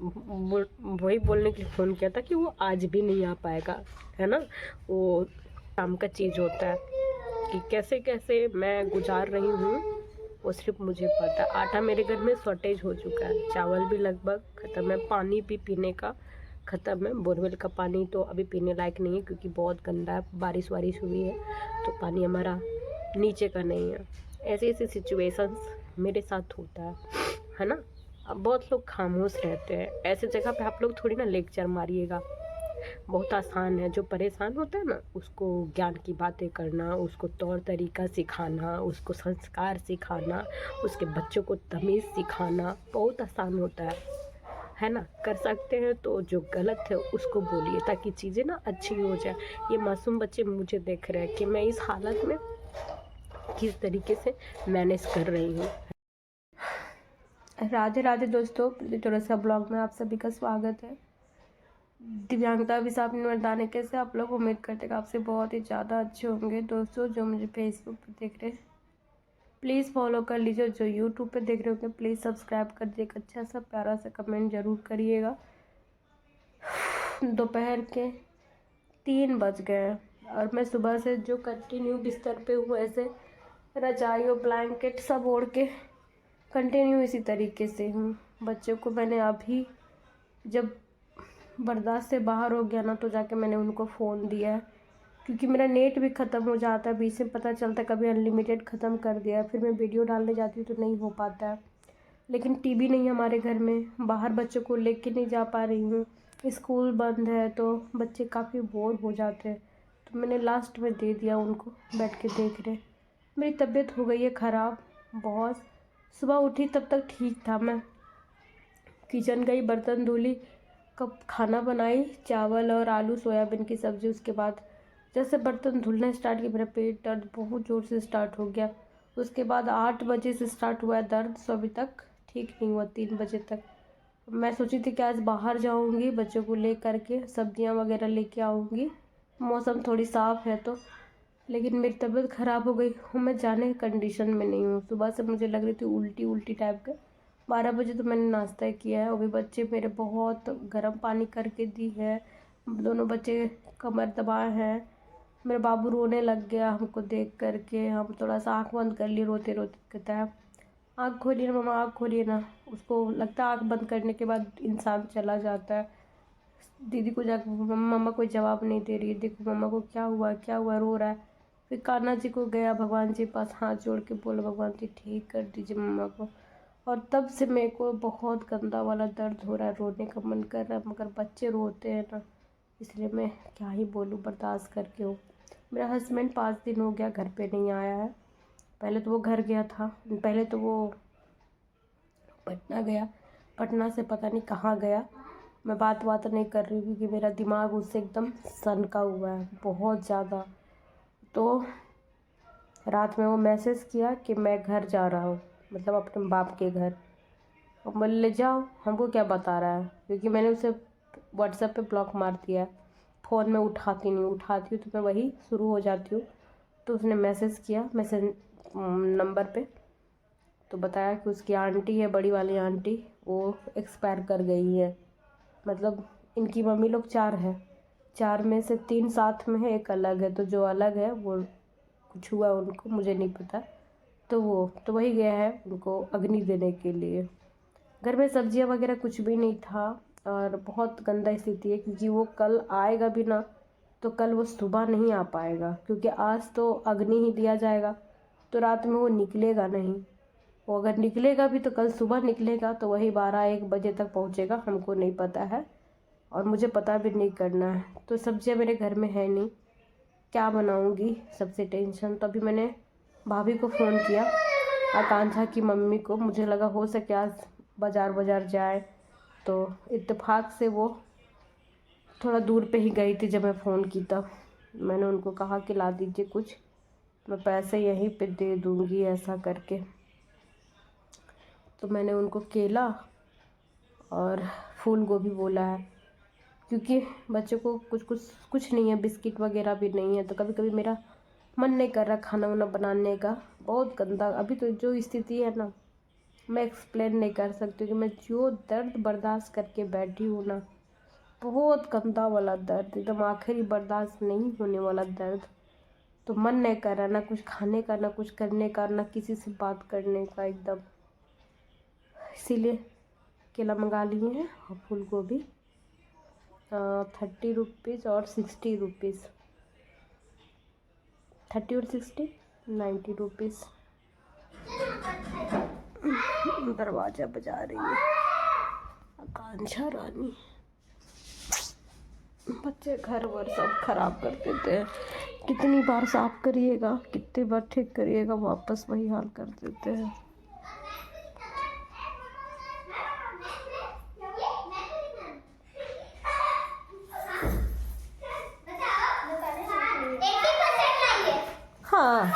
वही बोलने के लिए फ़ोन किया था कि वो आज भी नहीं आ पाएगा, है ना। वो काम का चीज़ होता है कि कैसे कैसे मैं गुजार रही हूँ, वो सिर्फ मुझे पता है। आटा मेरे घर में शॉर्टेज हो चुका है, चावल भी लगभग ख़त्म है, पानी भी पीने का ख़त्म है। बोरवेल का पानी तो अभी पीने लायक नहीं है क्योंकि बहुत गंदा है, बारिश वारिश हुई है तो पानी हमारा नीचे का नहीं है। ऐसे ऐसे सिचुएशंस मेरे साथ होता है ना। अब बहुत लोग खामोश रहते हैं, ऐसे जगह पे आप लोग थोड़ी ना लेक्चर मारिएगा। बहुत आसान है, जो परेशान होता है ना उसको ज्ञान की बातें करना, उसको तौर तरीका सिखाना, उसको संस्कार सिखाना, उसके बच्चों को तमीज़ सिखाना बहुत आसान होता है ना। कर सकते हैं तो जो गलत है उसको बोलिए ताकि चीज़ें ना अच्छी हो जाए। ये मासूम बच्चे मुझे देख रहे हैं कि मैं इस हालत में किस तरीके से मैनेज कर रही हूँ। राधे राधे दोस्तों, थोड़ा सा ब्लॉग में आप सभी का स्वागत है। दिव्यांगता अभिशाप मर्दाने, कैसे आप लोग? उम्मीद करते हैं आपसे बहुत ही ज़्यादा अच्छे होंगे। दोस्तों जो मुझे फेसबुक पे देख रहे हैं प्लीज़ फॉलो कर लीजिए, जो यूट्यूब पे देख रहे होंगे प्लीज़ सब्सक्राइब कर दीजिए। एक अच्छा सा प्यारा सा कमेंट ज़रूर करिएगा। दोपहर के 3 बज गए हैं और मैं सुबह से जो कंटिन्यू बिस्तर पे हूँ, ऐसे रजाई और ब्लैंकेट सब ओढ़ के कंटिन्यू इसी तरीके से हूँ। बच्चों को मैंने अभी जब बर्दाश्त से बाहर हो गया ना तो जाके मैंने उनको फ़ोन दिया है, क्योंकि मेरा नेट भी ख़त्म हो जाता है, बीच में पता चलता है कभी अनलिमिटेड ख़त्म कर दिया, फिर मैं वीडियो डालने जाती हूँ तो नहीं हो पाता है। लेकिन टीवी नहीं है हमारे घर में, बाहर बच्चों को लेके नहीं जा पा रही हूँ, स्कूल बंद है तो बच्चे काफ़ी बोर हो जाते हैं, तो मैंने लास्ट में दे दिया उनको, बैठ के देख रहे। मेरी तबीयत हो गई है ख़राब बहुत। सुबह उठी तब तक ठीक था, मैं किचन गई, बर्तन धुली, कब खाना बनाई, चावल और आलू सोयाबीन की सब्ज़ी। उसके बाद जैसे बर्तन धुलना स्टार्ट किया मेरा पेट दर्द बहुत ज़ोर से स्टार्ट हो गया। उसके बाद 8 बजे से स्टार्ट हुआ है दर्द, सो अभी तक ठीक नहीं हुआ 3 बजे तक। मैं सोची थी कि आज बाहर जाऊंगी, बच्चों को ले करके सब्जियां वगैरह लेके आऊँगी, मौसम थोड़ी साफ़ है तो, लेकिन मेरी तबीयत ख़राब हो गई हूँ, मैं जाने की कंडीशन में नहीं हूँ। सुबह से मुझे लग रही थी उल्टी उल्टी टाइप का। 12 बजे तो मैंने नाश्ता किया है, वो भी बच्चे मेरे बहुत गर्म पानी करके दी है, दोनों बच्चे कमर दबाए हैं। मेरा बाबू रोने लग गया हमको देख करके, हम थोड़ा सा आँख बंद कर लिए, रोते रोते कहता है आँख खोलिए ना मम्मा, आँख खोलिए ना। उसको लगता है आँख बंद करने के बाद इंसान चला जाता है। दीदी को जाकर मम्मा कोई जवाब नहीं दे रही है, देखो मम्मा को क्या हुआ, रो रहा है। फिर कान्हा जी को गया, भगवान जी पास हाथ जोड़ के बोला भगवान जी ठीक कर दीजिए मम्मा को। और तब से मेरे को बहुत गंदा वाला दर्द हो रहा है, रोने का मन कर रहा है, मगर बच्चे रोते हैं ना, इसलिए मैं क्या ही बोलूँ, बर्दाश्त करके हूँ। मेरा हस्बैंड 5 दिन हो गया घर पे नहीं आया है। पहले तो वो घर गया था, पहले तो वो पटना गया, पटना से पता नहीं कहाँ गया। मैं बात नहीं कर रही हूँ क्योंकि मेरा दिमाग उससे एकदम सनका हुआ है बहुत ज़्यादा। तो रात में वो मैसेज किया कि मैं घर जा रहा हूँ, मतलब अपने बाप के घर। और बोले ले जाओ, हमको क्या बता रहा है, क्योंकि मैंने उसे व्हाट्सएप पे ब्लॉक मार दिया है। फ़ोन में उठाती नहीं, उठाती हूँ तो मैं वही शुरू हो जाती हूँ। तो उसने मैसेज किया, मैसेज नंबर पे, तो बताया कि उसकी आंटी है, बड़ी वाली आंटी, वो एक्सपायर कर गई है। मतलब इनकी मम्मी लोग 4 है, 4 में से 3 साथ में है, एक अलग है, तो जो अलग है वो कुछ हुआ उनको, मुझे नहीं पता। तो वो तो वही गया है उनको अग्नि देने के लिए। घर में सब्जियां वगैरह कुछ भी नहीं था और बहुत गंदा स्थिति है, क्योंकि वो कल आएगा भी ना तो कल वो सुबह नहीं आ पाएगा, क्योंकि आज तो अग्नि ही दिया जाएगा, तो रात में वो निकलेगा नहीं। वो अगर निकलेगा भी तो कल सुबह निकलेगा, तो वही 12-1 बजे तक पहुंचेगा, हमको नहीं पता है और मुझे पता भी नहीं करना है। तो सब्जियां मेरे घर में है नहीं, क्या बनाऊंगी, सबसे टेंशन। तो अभी मैंने भाभी को फ़ोन किया, आकांक्षा की मम्मी को, मुझे लगा हो सके आज बाज़ार जाए, तो इत्तेफाक से वो थोड़ा दूर पे ही गई थी। जब मैं फ़ोन की तब मैंने उनको कहा कि ला दीजिए कुछ, मैं पैसे यहीं पे दे दूँगी ऐसा करके। तो मैंने उनको केला और फूल गोभी बोला है, क्योंकि बच्चों को कुछ नहीं है, बिस्किट वगैरह भी नहीं है, तो कभी कभी मेरा मन नहीं कर रहा खाना वाना बनाने का, बहुत गंदा। अभी तो जो स्थिति है ना, मैं एक्सप्लेन नहीं कर सकती कि मैं जो दर्द बर्दाश्त करके बैठी हूँ ना, बहुत गंदा वाला दर्द, एकदम आखिरी बर्दाश्त नहीं होने वाला दर्द। तो मन नहीं कर रहा ना कुछ खाने का, ना कुछ करने का, ना किसी से बात करने का एकदम। इसीलिए केला मंगा लिए हैं और फूल गोभी 30 रुपीज़ और 60 रुपीज़, 30 और 60 90 रुपीज़। दरवाज़ा बजा रही है आकांक्षा रानी। बच्चे घर वर सब खराब कर देते हैं, कितनी बार साफ करिएगा, कितनी बार ठीक करिएगा, वापस वही हाल कर देते हैं। हाँ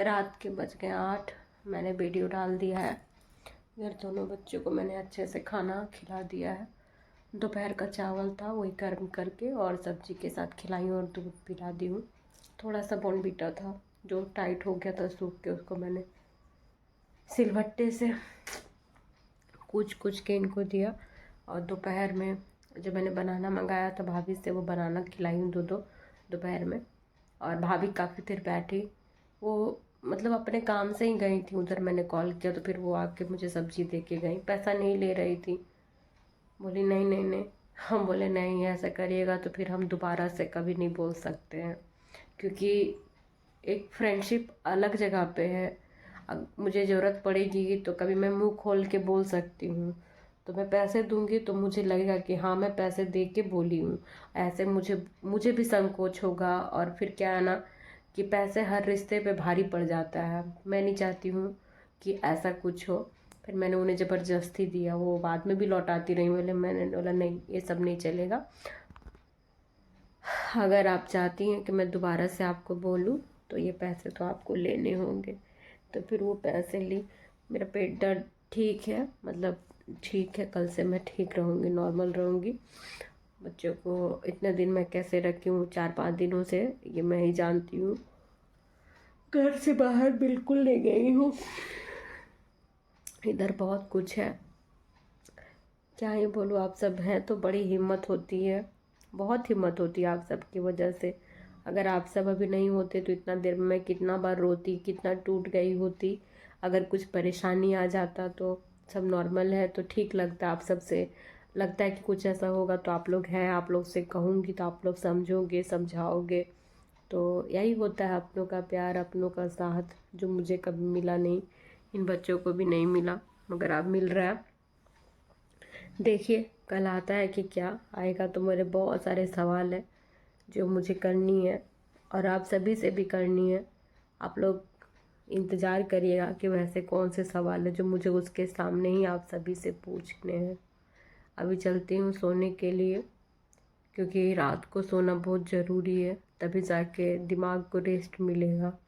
रात के बज गए 8। मैंने वीडियो डाल दिया है। इधर दोनों बच्चों को मैंने अच्छे से खाना खिला दिया है। दोपहर का चावल था वही गर्म करके और सब्जी के साथ खिलाई और दूध पिला दी हूँ। थोड़ा सा बॉर्नवीटा था जो टाइट हो गया था सूख के, उसको मैंने सिलबट्टे से कुछ कुछ के इनको दिया। और दोपहर में जब मैंने बनाना मंगाया था भाभी से, वो बनाना खिलाई हूँ दो दोपहर में। और भाभी काफ़ी देर बैठी, वो मतलब अपने काम से ही गई थी। उधर मैंने कॉल किया तो फिर वो आके मुझे सब्जी दे के गई, पैसा नहीं ले रही थी। बोली नहीं नहीं नहीं। हम बोले नहीं, ऐसा करिएगा तो फिर हम दोबारा से कभी नहीं बोल सकते हैं, क्योंकि एक फ्रेंडशिप अलग जगह पे है। अब मुझे ज़रूरत पड़ेगी तो कभी मैं मुंह खोल के बोल सकती हूँ, तो मैं पैसे दूंगी तो मुझे लगेगा कि हाँ मैं पैसे दे के बोली हूँ। ऐसे मुझे भी संकोच होगा, और फिर क्या है ना कि पैसे हर रिश्ते पे भारी पड़ जाता है। मैं नहीं चाहती हूँ कि ऐसा कुछ हो। फिर मैंने उन्हें ज़बरदस्ती दिया, वो बाद में भी लौटाती रही। मैंने बोला नहीं, ये सब नहीं चलेगा। अगर आप चाहती हैं कि मैं दोबारा से आपको बोलूं तो ये पैसे तो आपको लेने होंगे। तो फिर वो पैसे ली। मेरा पेट दर्द ठीक है, मतलब ठीक है, कल से मैं ठीक रहूँगी, नॉर्मल रहूँगी। बच्चों को इतने दिन मैं कैसे रखी हूँ, 4-5 दिनों से, ये मैं ही जानती हूँ। घर से बाहर बिल्कुल नहीं गई हूँ। इधर बहुत कुछ है, क्या ही बोलूँ। आप सब हैं तो बड़ी हिम्मत होती है, बहुत हिम्मत होती है आप सब की वजह से। अगर आप सब अभी नहीं होते तो इतना देर में मैं कितना बार रोती, कितना टूट गई होती। अगर कुछ परेशानी आ जाता तो सब नॉर्मल है तो ठीक लगता, आप सब से लगता है कि कुछ ऐसा होगा तो आप लोग हैं, आप लोग से कहूँगी तो आप लोग समझोगे, समझाओगे। तो यही होता है अपनों का प्यार, अपनों का साथ, जो मुझे कभी मिला नहीं, इन बच्चों को भी नहीं मिला, मगर अब मिल रहा है। देखिए कल आता है कि क्या आएगा। तो मेरे बहुत सारे सवाल हैं जो मुझे करनी है और आप सभी से भी करनी है। आप लोग इंतज़ार करिएगा कि वैसे कौन से सवाल है जो मुझे उसके सामने ही आप सभी से पूछने हैं। अभी चलती हूँ सोने के लिए, क्योंकि रात को सोना बहुत ज़रूरी है, तभी जाके दिमाग को रेस्ट मिलेगा।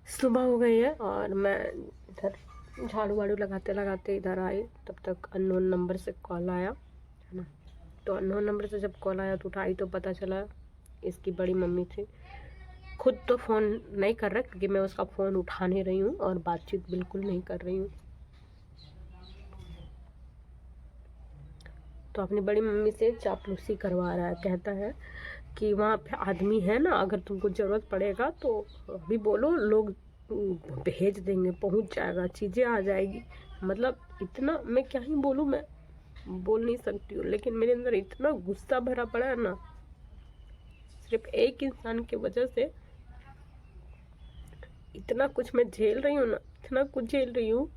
सुबह हो गई है और मैं इधर झाड़ू वाड़ू लगाते लगाते इधर आई, तब तक अननोन नंबर से कॉल आया, है ना। तो अननोन नंबर से जब कॉल आया तो उठाई तो पता चला इसकी बड़ी मम्मी थी। खुद तो फ़ोन नहीं कर रहा क्योंकि मैं उसका फ़ोन उठा नहीं रही हूँ और बातचीत बिल्कुल नहीं कर रही हूँ। तो अपनी बड़ी मम्मी से चापलूसी करवा रहा है, कहता है कि वहाँ पे आदमी है ना, अगर तुमको ज़रूरत पड़ेगा तो अभी बोलो, लोग भेज देंगे, पहुँच जाएगा, चीज़ें आ जाएगी। मतलब इतना मैं क्या ही बोलूँ, मैं बोल नहीं सकती हूँ, लेकिन मेरे अंदर इतना गुस्सा भरा पड़ा है ना, सिर्फ एक इंसान की वजह से इतना कुछ मैं झेल रही हूँ ना, इतना कुछ झेल रही हूँ।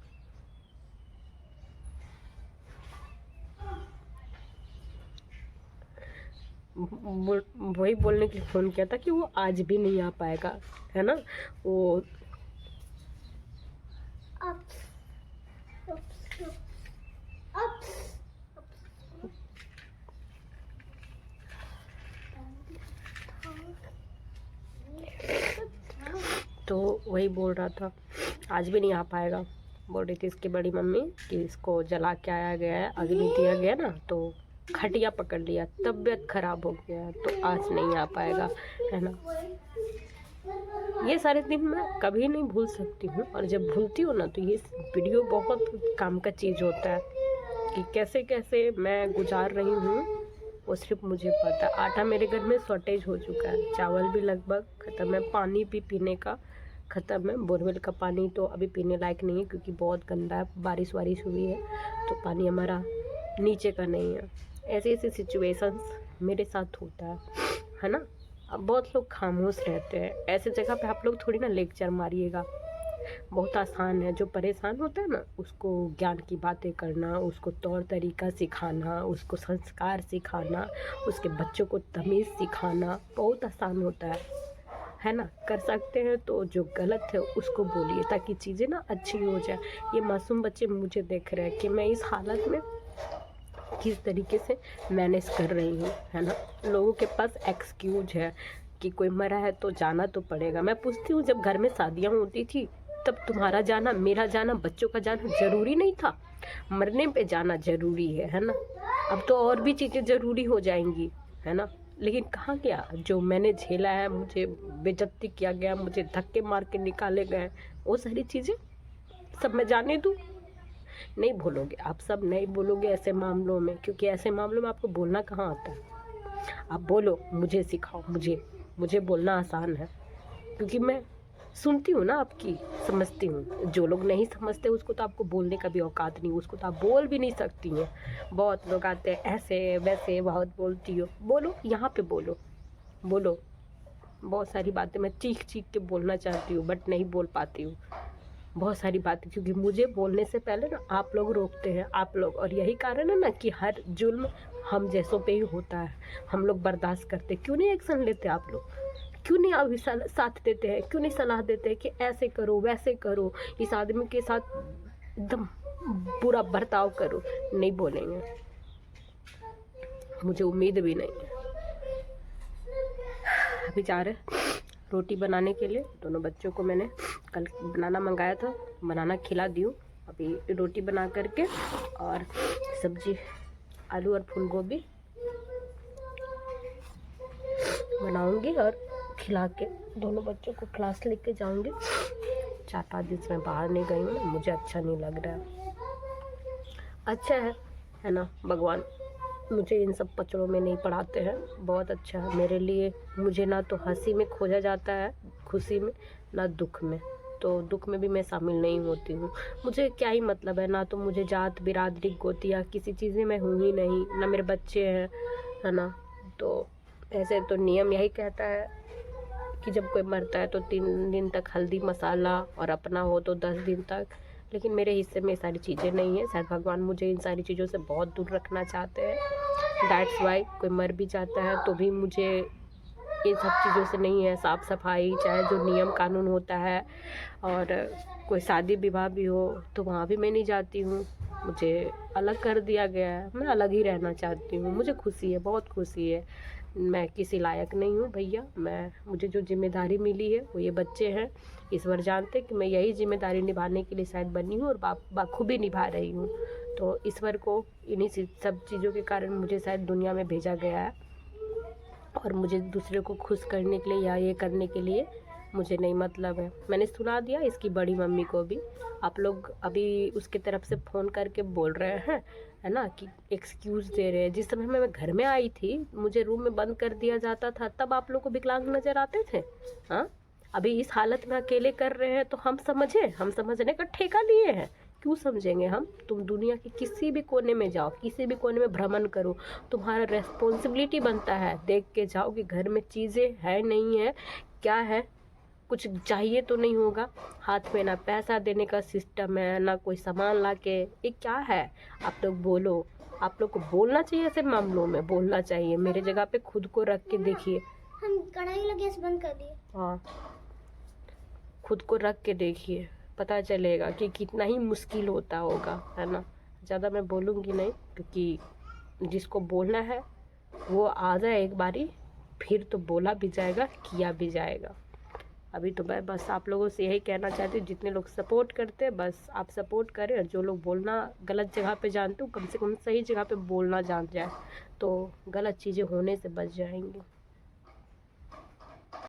वही बोलने के लिए फ़ोन किया था कि वो आज भी नहीं आ पाएगा, है ना। वो तो वही बोल रहा था आज भी नहीं आ पाएगा। बोल रही थी इसकी बड़ी मम्मी कि इसको जला के आया गया है, अग्नि दिया गया ना, तो खटिया पकड़ लिया, तबीयत खराब हो गया, तो आज नहीं आ पाएगा, है ना। ये सारे दिन मैं कभी नहीं भूल सकती हूँ, और जब भूलती हूँ ना तो ये वीडियो बहुत काम का चीज़ होता है कि कैसे कैसे मैं गुजार रही हूँ, वो सिर्फ मुझे पता। आटा मेरे घर में शॉर्टेज हो चुका है, चावल भी लगभग ख़त्म है, पानी भी पीने का ख़त्म है। बोरवेल का पानी तो अभी पीने लायक नहीं है क्योंकि बहुत गंदा है, बारिश वारिश हुई है तो पानी हमारा नीचे का नहीं है। ऐसे ऐसे सिचुएशंस मेरे साथ होता है ना। अब बहुत लोग खामोश रहते हैं, ऐसे जगह पे आप लोग थोड़ी ना लेक्चर मारिएगा। बहुत आसान है, जो परेशान होता है ना उसको ज्ञान की बातें करना, उसको तौर तरीका सिखाना, उसको संस्कार सिखाना, उसके बच्चों को तमीज़ सिखाना बहुत आसान होता है ना। कर सकते हैं तो जो गलत है उसको बोलिए ताकि चीज़ें ना अच्छी हो जाए। ये मासूम बच्चे मुझे देख रहे हैं कि मैं इस हालत में किस तरीके से मैनेज कर रही हूँ, है ना। लोगों के पास एक्सक्यूज है कि कोई मरा है तो जाना तो पड़ेगा। मैं पूछती हूँ जब घर में शादियाँ होती थी तब तुम्हारा जाना, मेरा जाना, बच्चों का जाना ज़रूरी नहीं था? मरने पे जाना ज़रूरी है ना। अब तो और भी चीज़ें ज़रूरी हो जाएंगी, है ना। लेकिन कहाँ गया जो मैंने झेला है, मुझे बेइज्जती किया गया, मुझे धक्के मार के निकाले गए, वो सारी चीज़ें सब मैं जाने दूँ? नहीं बोलोगे, आप सब नहीं बोलोगे ऐसे मामलों में, क्योंकि ऐसे मामलों में आपको बोलना कहाँ आता है। आप बोलो, मुझे सिखाओ, मुझे बोलना आसान है क्योंकि मैं सुनती हूँ ना आपकी, समझती हूँ। जो लोग नहीं समझते उसको तो आपको बोलने का भी औकात नहीं, उसको तो आप बोल भी नहीं सकती हैं। बहुत लोग आते हैं ऐसे वैसे, बहुत बोलती हो, बोलो, यहाँ पे बोलो। बहुत सारी बातें मैं चीख चीख के बोलना चाहती हूँ बट नहीं बोल पाती हूँ बहुत सारी बातें, क्योंकि मुझे बोलने से पहले ना आप लोग रोकते हैं, आप लोग। और यही कारण है ना कि हर जुल्म हम जैसों पे ही होता है, हम लोग बर्दाश्त करते। क्यों नहीं एक्शन लेते आप लोग? क्यों नहीं आप साथ देते हैं? क्यों नहीं सलाह देते हैं कि ऐसे करो वैसे करो, इस आदमी के साथ एकदम बुरा बर्ताव करो? नहीं बोलेंगे, मुझे उम्मीद भी नहीं है। अभी जा रहे रोटी बनाने के लिए, दोनों बच्चों को मैंने कल बनाना मंगाया था, बनाना खिला दी हूँ। अभी रोटी बना करके और सब्जी आलू और फूल गोभी बनाऊंगी और खिला के दोनों बच्चों को क्लास लेके जाऊंगी। 4-5 दिन से मैं बाहर नहीं गई हूँ, मुझे अच्छा नहीं लग रहा है। अच्छा है ना। भगवान मुझे इन सब पचड़ों में नहीं पढ़ाते हैं, बहुत अच्छा है मेरे लिए। मुझे ना तो हंसी में खोजा जाता है, खुशी में, ना दुख में। तो दुख में भी मैं शामिल नहीं होती हूँ। मुझे क्या ही मतलब है, ना तो मुझे जात बिरादरी गोतिया किसी चीज़ में मैं हूँ ही नहीं, ना मेरे बच्चे हैं, है ना। तो ऐसे तो नियम यही कहता है कि जब कोई मरता है तो 3 दिन तक हल्दी मसाला, और अपना हो तो 10 दिन तक। लेकिन मेरे हिस्से में ये सारी चीज़ें नहीं है। शायद भगवान मुझे इन सारी चीज़ों से बहुत दूर रखना चाहते हैं। दैट्स वाई कोई मर भी जाता है तो भी मुझे इन सब चीज़ों से नहीं है। साफ़ सफाई, चाहे जो नियम कानून होता है, और कोई शादी विवाह भी हो तो वहाँ भी मैं नहीं जाती हूँ। मुझे अलग कर दिया गया है, मैं अलग ही रहना चाहती हूँ। मुझे खुशी है, बहुत खुशी है। मैं किसी लायक नहीं हूँ भैया। मुझे जो जिम्मेदारी मिली है वो ये बच्चे हैं। ईश्वर जानते कि मैं यही जिम्मेदारी निभाने के लिए शायद बनी हूँ और बाखूबी निभा रही हूँ। तो ईश्वर को इन्हीं सब चीज़ों के कारण मुझे शायद दुनिया में भेजा गया है, और मुझे दूसरे को खुश करने के लिए या ये करने के लिए मुझे नहीं मतलब है। मैंने सुना दिया इसकी बड़ी मम्मी को भी। आप लोग अभी उसके तरफ से फ़ोन करके बोल रहे हैं, है ना, कि एक्सक्यूज़ दे रहे हैं। जिस समय मैं घर में आई थी, मुझे रूम में बंद कर दिया जाता था, तब आप लोग को विकलांग नज़र आते थे? हाँ, अभी इस हालत में अकेले कर रहे हैं तो हम समझने का ठेका लिए हैं। क्यों समझेंगे हम? तुम दुनिया के किसी भी कोने में जाओ, किसी भी कोने में भ्रमण करो, तुम्हारा रेस्पॉन्सिबिलिटी बनता है। देख के जाओ कि घर में चीज़ें है नहीं है, क्या है, कुछ चाहिए तो नहीं होगा। हाथ में ना पैसा देने का सिस्टम है, ना कोई सामान ला के, ये क्या है? आप लोग बोलो, आप लोग को बोलना चाहिए, ऐसे मामलों में बोलना चाहिए। मेरे जगह पे खुद को रख के देखिए। हम कढ़ाई वाला गैस बंद कर दिए। हाँ, खुद को रख के देखिए, पता चलेगा कि कितना ही मुश्किल होता होगा, है ना। ज़्यादा मैं बोलूँगी नहीं, क्योंकि जिसको बोलना है वो आ जाए एक बारी, फिर तो बोला भी जाएगा, किया भी जाएगा। अभी तो मैं बस आप लोगों से यही कहना चाहती हूँ, जितने लोग सपोर्ट करते हैं बस आप सपोर्ट करें, और जो लोग बोलना गलत जगह पे जानते हो, कम से कम सही जगह पे बोलना जान जाए, तो गलत चीज़ें होने से बच जाएंगी।